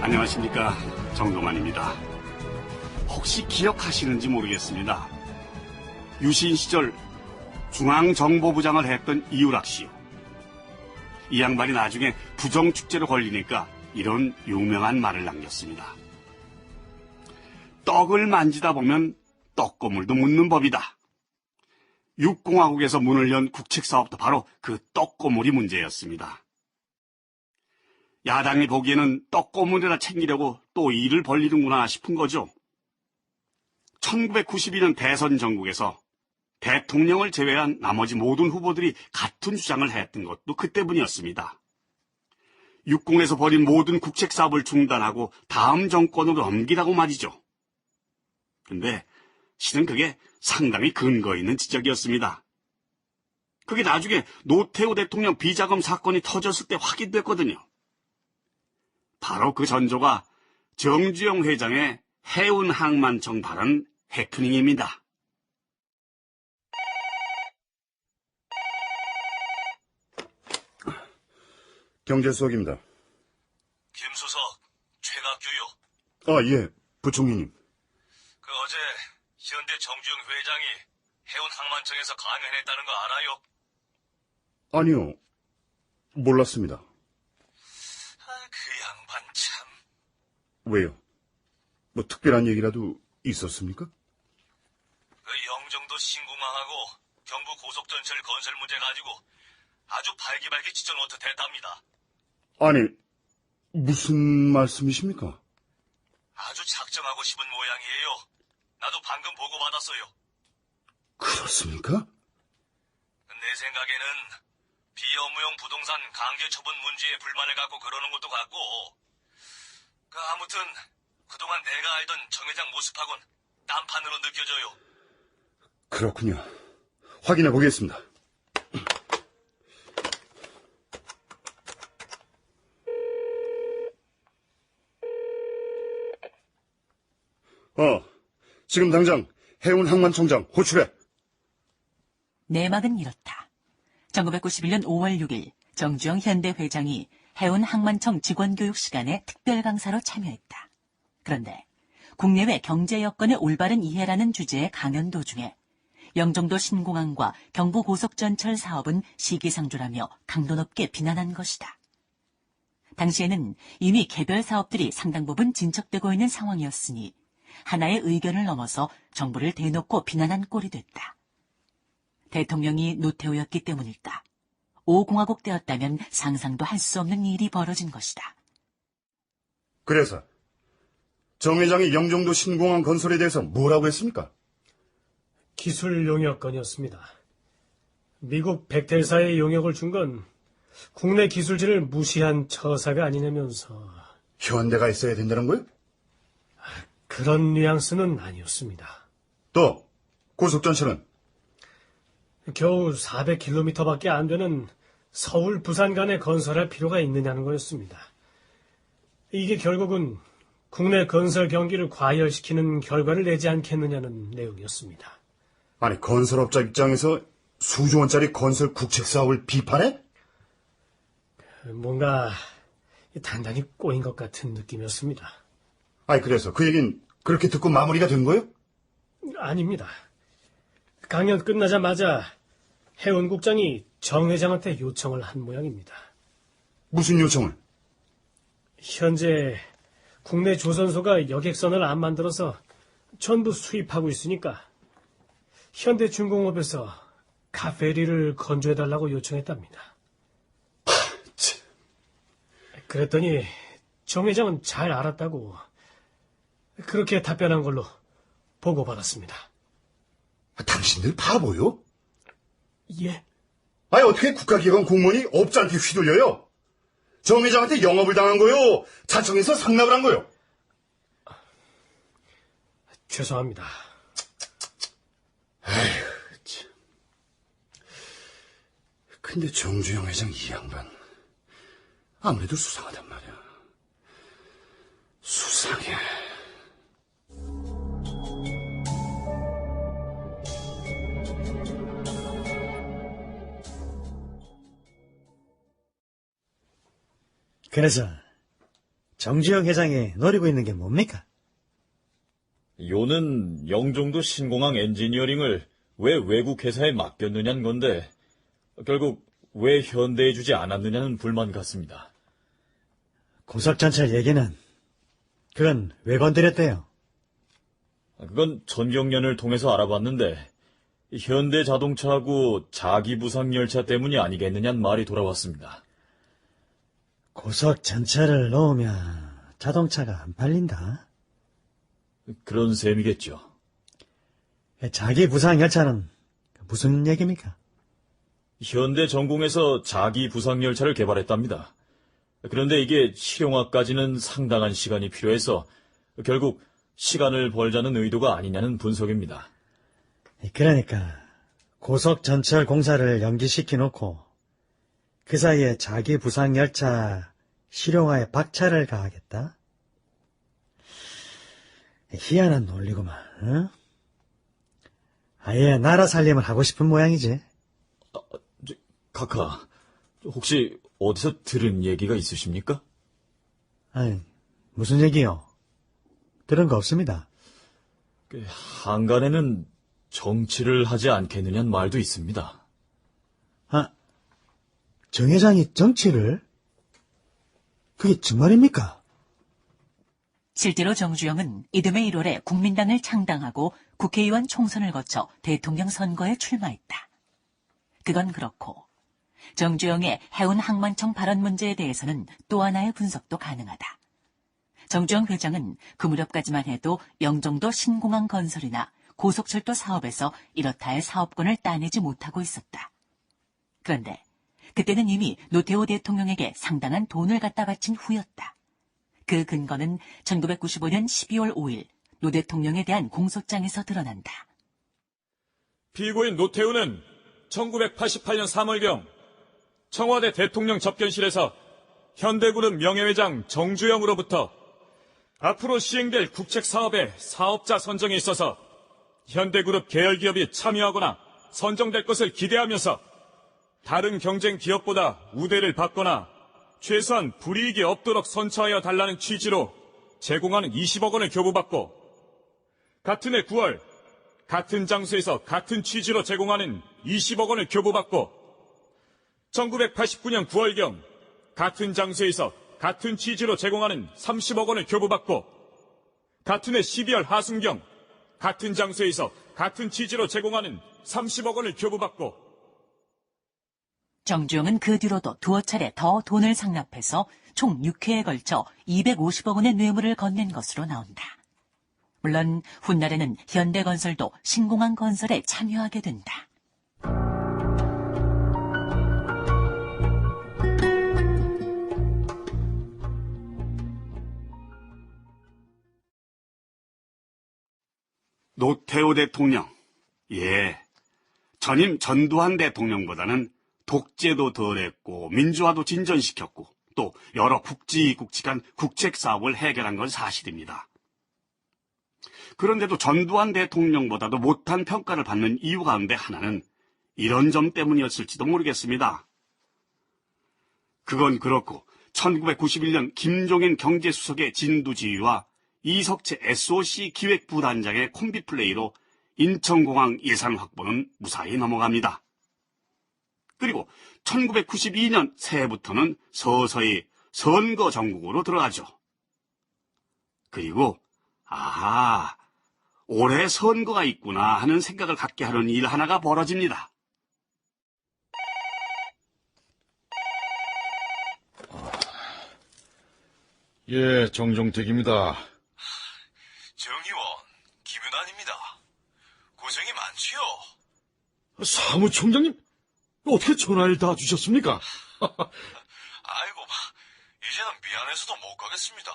안녕하십니까, 정동환입니다. 혹시 기억하시는지 모르겠습니다. 유신 시절 중앙정보부장을 했던 이유락 씨요. 이 양반이 나중에 부정축제로 걸리니까 이런 유명한 말을 남겼습니다. 떡을 만지다 보면 떡고물도 묻는 법이다. 육공화국에서 문을 연 국책사업도 바로 그 떡고물이 문제였습니다. 야당이 보기에는 떡고물이나 챙기려고 또 일을 벌리는구나 싶은 거죠. 1992년 대선 전국에서 대통령을 제외한 나머지 모든 후보들이 같은 주장을 했던 것도 그때뿐이었습니다. 육공에서 벌인 모든 국책사업을 중단하고 다음 정권으로 넘기라고 말이죠. 근데 실은 그게 상당히 근거 있는 지적이었습니다. 그게 나중에 노태우 대통령 비자금 사건이 터졌을 때 확인됐거든요. 바로 그 전조가 정주영 회장의 해운항만청 발언 해프닝입니다. 경제수석입니다. 김수석, 최각규요. 아, 예, 부총리님. 어제 현대 정주영 회장이 해운항만청에서 강연했다는 거 알아요? 아니요, 몰랐습니다. 그 양반 참. 왜요? 뭐 특별한 얘기라도 있었습니까? 영종도 신공항하고 경부 고속전철 건설 문제 가지고 아주 발기발기 지져놓듯 했답니다. 아니, 무슨 말씀이십니까? 아주 작정하고 싶은 모양이에요. 나도 방금 보고받았어요. 그렇습니까? 내 생각에는 비업무용 부동산 강제 처분 문제에 불만을 갖고 그러는 것도 같고, 아무튼 그동안 내가 알던 정 회장 모습하고는 딴판으로 느껴져요. 그렇군요. 확인해 보겠습니다. 지금 당장 해운항만청장 호출해. 내막은 이렇다. 1991년 5월 6일 정주영 현대 회장이 해운항만청 직원교육 시간에 특별 강사로 참여했다. 그런데 국내외 경제 여건의 올바른 이해라는 주제의 강연 도중에 영종도 신공항과 경부고속전철 사업은 시기상조라며 강도 높게 비난한 것이다. 당시에는 이미 개별 사업들이 상당 부분 진척되고 있는 상황이었으니 하나의 의견을 넘어서 정부를 대놓고 비난한 꼴이 됐다. 대통령이 노태우였기 때문일까? 5공화국 때였다면 상상도 할 수 없는 일이 벌어진 것이다. 그래서 정 회장이 영종도 신공항 건설에 대해서 뭐라고 했습니까? 기술 용역건이었습니다. 미국 백델사의 용역을 준 건 국내 기술진을 무시한 처사가 아니냐면서. 현대가 있어야 된다는 거요? 그런 뉘앙스는 아니었습니다. 또 고속전철은? 겨우 400km밖에 안 되는 서울, 부산 간에 건설할 필요가 있느냐는 거였습니다. 이게 결국은 국내 건설 경기를 과열시키는 결과를 내지 않겠느냐는 내용이었습니다. 아니, 건설업자 입장에서 수조 원짜리 건설 국책 사업을 비판해? 뭔가 단단히 꼬인 것 같은 느낌이었습니다. 아니, 그래서 그 얘긴 그렇게 듣고 마무리가 된 거예요? 아닙니다. 강연 끝나자마자 해운국장이 정 회장한테 요청을 한 모양입니다. 무슨 요청을? 현재 국내 조선소가 여객선을 안 만들어서 전부 수입하고 있으니까 현대중공업에서 카페리를 건조해달라고 요청했답니다. 그랬더니 정 회장은 잘 알았다고 그렇게 답변한 걸로 보고받았습니다. 당신들 바보요? 예? 아니, 어떻게 국가기관 공무원이 업자한테 휘둘려요? 정 회장한테 영업을 당한 거요? 자청해서 상납을 한 거요? 죄송합니다. 에휴, 참. 근데 정주영 회장 이 양반 아무래도 수상하단 말이야. 수상해. 그래서 정주영 회장이 노리고 있는 게 뭡니까? 요는 영종도 신공항 엔지니어링을 왜 외국 회사에 맡겼느냐는 건데 결국 왜 현대에 주지 않았느냐는 불만 같습니다. 고석전철 얘기는 그건 왜 건드렸대요? 그건 전경련을 통해서 알아봤는데 현대자동차하고 자기부상열차 때문이 아니겠느냐는 말이 돌아왔습니다. 고석전철을 놓으면 자동차가 안 팔린다. 그런 셈이겠죠. 자기 부상 열차는 무슨 얘기입니까? 현대전공에서 자기부상열차를 개발했답니다. 그런데 이게 실용화까지는 상당한 시간이 필요해서 결국 시간을 벌자는 의도가 아니냐는 분석입니다. 그러니까 고속전철 공사를 연기시켜 놓고 그 사이에 자기 부상 열차 실용화에 박차를 가하겠다? 희한한 논리구만. 응? 아예 나라 살림을 하고 싶은 모양이지. 카카, 혹시 어디서 들은 얘기가 있으십니까? 아니, 무슨 얘기요? 들은 거 없습니다. 한간에는 정치를 하지 않겠느냐는 말도 있습니다. 아, 정 회장이 정치를? 그게 정말입니까? 실제로 정주영은 이듬해 1월에 국민당을 창당하고 국회의원 총선을 거쳐 대통령 선거에 출마했다. 그건 그렇고 정주영의 해운 항만청 발언 문제에 대해서는 또 하나의 분석도 가능하다. 정주영 회장은 그 무렵까지만 해도 영종도 신공항 건설이나 고속철도 사업에서 이렇다 할 사업권을 따내지 못하고 있었다. 그런데 그때는 이미 노태우 대통령에게 상당한 돈을 갖다 바친 후였다. 그 근거는 1995년 12월 5일 노 대통령에 대한 공소장에서 드러난다. 피고인 노태우는 1988년 3월경 청와대 대통령 접견실에서 현대그룹 명예회장 정주영으로부터 앞으로 시행될 국책 사업의 사업자 선정에 있어서 현대그룹 계열기업이 참여하거나 선정될 것을 기대하면서 다른 경쟁 기업보다 우대를 받거나 최소한 불이익이 없도록 선처하여 달라는 취지로 제공하는 20억 원을 교부받고 같은 해 9월 같은 장소에서 같은 취지로 제공하는 20억 원을 교부받고 1989년 9월경 같은 장소에서 같은 취지로 제공하는 30억 원을 교부받고 같은 해 12월 하순경 같은 장소에서 같은 취지로 제공하는 30억 원을 교부받고 정주영은 그 뒤로도 두어 차례 더 돈을 상납해서 총 6회에 걸쳐 250억 원의 뇌물을 건넨 것으로 나온다. 물론 훗날에는 현대건설도 신공항 건설에 참여하게 된다. 노태우 대통령, 예, 전임 전두환 대통령보다는 독재도 덜했고 민주화도 진전시켰고 또 여러 굵직굵직한 국책 사업을 해결한 건 사실입니다. 그런데도 전두환 대통령보다도 못한 평가를 받는 이유 가운데 하나는 이런 점 때문이었을지도 모르겠습니다. 그건 그렇고 1991년 김종인 경제수석의 진두지휘와 이석채 SOC 기획부단장의 콤비플레이로 인천공항 예산 확보는 무사히 넘어갑니다. 그리고 1992년 새해부터는 서서히 선거 전국으로 들어가죠. 그리고 올해 선거가 있구나 하는 생각을 갖게 하는 일 하나가 벌어집니다. 예, 정종택입니다. 정의원, 김윤환입니다. 고생이 많지요? 사무총장님, 어떻게 전화를 다 주셨습니까? 아이고, 이제는 미안해서도 못 가겠습니다.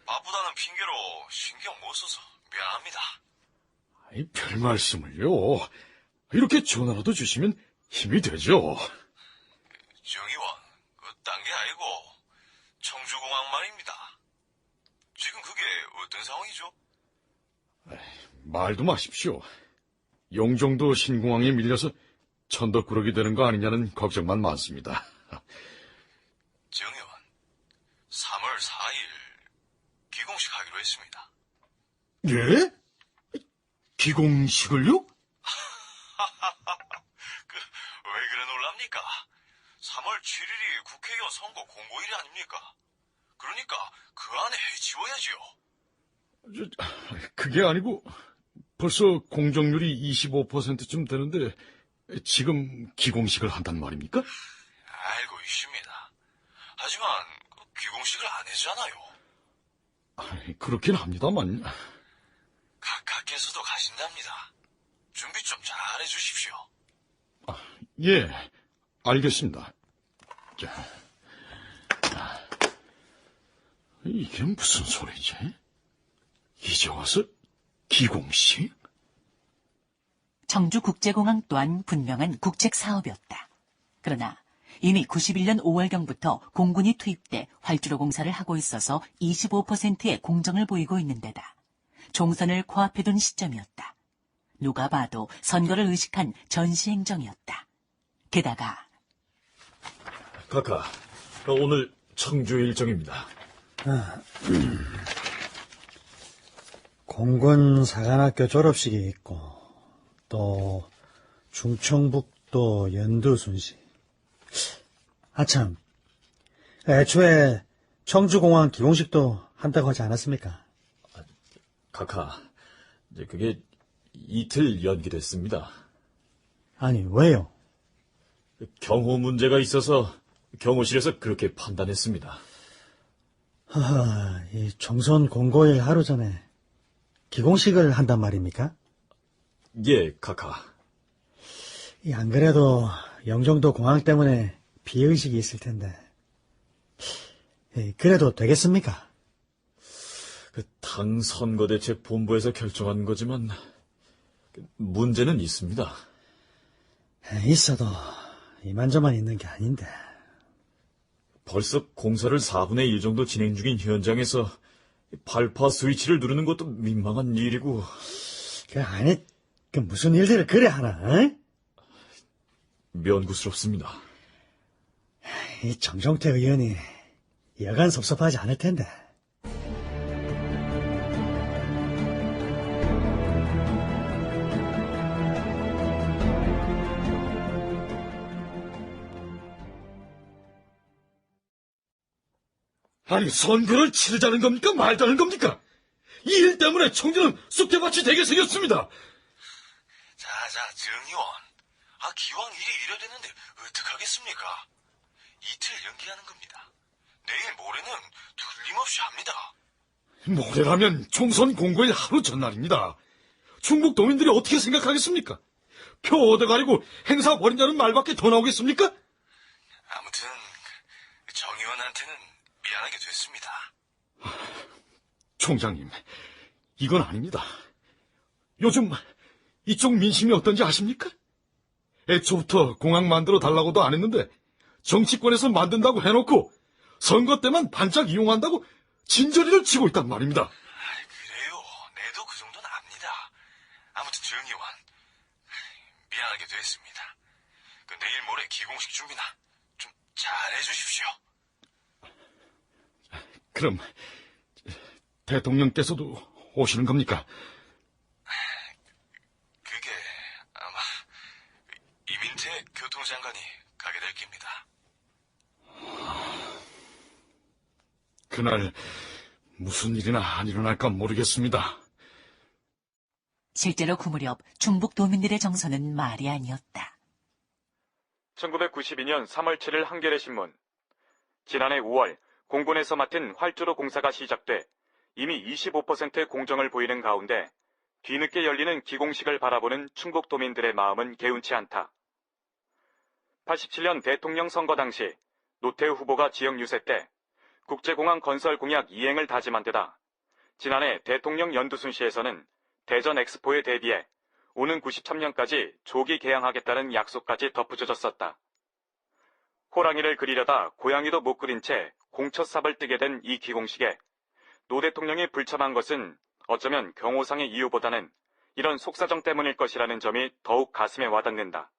바쁘다는 핑계로 신경 못 써서 미안합니다. 아이, 별 말씀을요. 이렇게 전화라도 주시면 힘이 되죠. 정의원, 딴 게 아니고 청주공항 말입니다. 지금 그게 어떤 상황이죠? 말도 마십시오. 영종도 신공항에 밀려서 천덕꾸러기 되는 거 아니냐는 걱정만 많습니다. 정의원, 3월 4일 기공식 하기로 했습니다. 예? 기공식을요? 왜 그래 놀랍니까? 3월 7일이 국회의원 선거 공고일이 아닙니까? 그러니까 그 안에 해치워야지요. 그게 아니고 벌써 공정률이 25%쯤 되는데 지금 기공식을 한단 말입니까? 알고 있습니다. 하지만 기공식을 안 해잖아요. 그렇긴 합니다만. 각하께서도 가신답니다. 준비 좀 잘 해주십시오. 예, 알겠습니다. 이게 무슨 소리지? 이제 와서 기공식? 청주국제공항 또한 분명한 국책 사업이었다. 그러나 이미 91년 5월경부터 공군이 투입돼 활주로 공사를 하고 있어서 25%의 공정을 보이고 있는 데다 종선을 코앞에 둔 시점이었다. 누가 봐도 선거를 의식한 전시행정이었다. 게다가 카카, 오늘 청주 일정입니다. 공군 사관학교 졸업식이 있고 또 중청북도 연두 순시. 아참, 애초에 청주공항 기공식도 한다고 하지 않았습니까? 카카, 이제 그게 이틀 연기됐습니다. 아니, 왜요? 경호 문제가 있어서 경호실에서 그렇게 판단했습니다. 하하, 이 종선 공고일 하루 전에 기공식을 한단 말입니까? 예, 카카. 안 그래도 영종도 공항 때문에 비의식이 있을 텐데. 그래도 되겠습니까? 당 선거대책 본부에서 결정한 거지만 문제는 있습니다. 있어도 이만저만 있는 게 아닌데. 벌써 공사를 4분의 1 정도 진행 중인 현장에서 발파 스위치를 누르는 것도 민망한 일이고. 무슨 일들을 그래 하나, 어? 면구스럽습니다. 이 정종태 의원이 여간 섭섭하지 않을 텐데. 아니, 선거를 치르자는 겁니까? 말자는 겁니까? 이 일 때문에 청주는 쑥대밭이 되게 생겼습니다. 자, 정의원. 기왕 일이 이래됐는데 어떡하겠습니까? 이틀 연기하는 겁니다. 내일 모레는 틀림없이 합니다. 모레라면 총선 공고일 하루 전날입니다. 충북 도민들이 어떻게 생각하겠습니까? 표 얻어가리고 행사 벌인다는 말밖에 더 나오겠습니까? 아무튼 정의원한테는 미안하게 됐습니다. 총장님, 이건 아닙니다. 요즘 이쪽 민심이 어떤지 아십니까? 애초부터 공항 만들어 달라고도 안 했는데 정치권에서 만든다고 해놓고 선거 때만 반짝 이용한다고 진저리를 치고 있단 말입니다. 그래요. 내도 그 정도는 압니다. 아무튼 정의원, 미안하게 됐습니다. 내일 모레 기공식 준비나 좀 잘 해주십시오. 그럼 대통령께서도 오시는 겁니까? 그게 아마 이민태 교통장관이 가게 될 겁니다. 그날 무슨 일이나 안 일어날까 모르겠습니다. 실제로 그 무렵 중북 도민들의 정서는 말이 아니었다. 1992년 3월 7일 한겨레 신문. 지난해 5월 공군에서 맡은 활주로 공사가 시작돼 이미 25%의 공정을 보이는 가운데 뒤늦게 열리는 기공식을 바라보는 충북도민들의 마음은 개운치 않다. 87년 대통령 선거 당시 노태우 후보가 지역 유세 때 국제공항 건설 공약 이행을 다짐한 데다 지난해 대통령 연두순시에서는 대전 엑스포에 대비해 오는 93년까지 조기 개항하겠다는 약속까지 덧붙여졌었다. 호랑이를 그리려다 고양이도 못 그린 채 공처삽을 뜨게 된 이 기공식에 노 대통령이 불참한 것은 어쩌면 경호상의 이유보다는 이런 속사정 때문일 것이라는 점이 더욱 가슴에 와닿는다.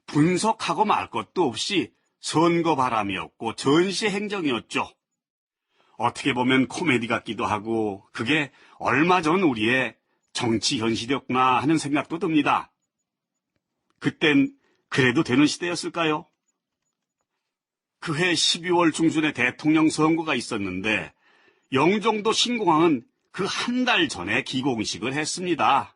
분석하고 말 것도 없이 선거 바람이었고 전시 행정이었죠. 어떻게 보면 코미디 같기도 하고 그게 얼마 전 우리의 정치 현실이었구나 하는 생각도 듭니다. 그땐 그래도 되는 시대였을까요? 그해 12월 중순에 대통령 선거가 있었는데 영종도 신공항은 그 한 달 전에 기공식을 했습니다.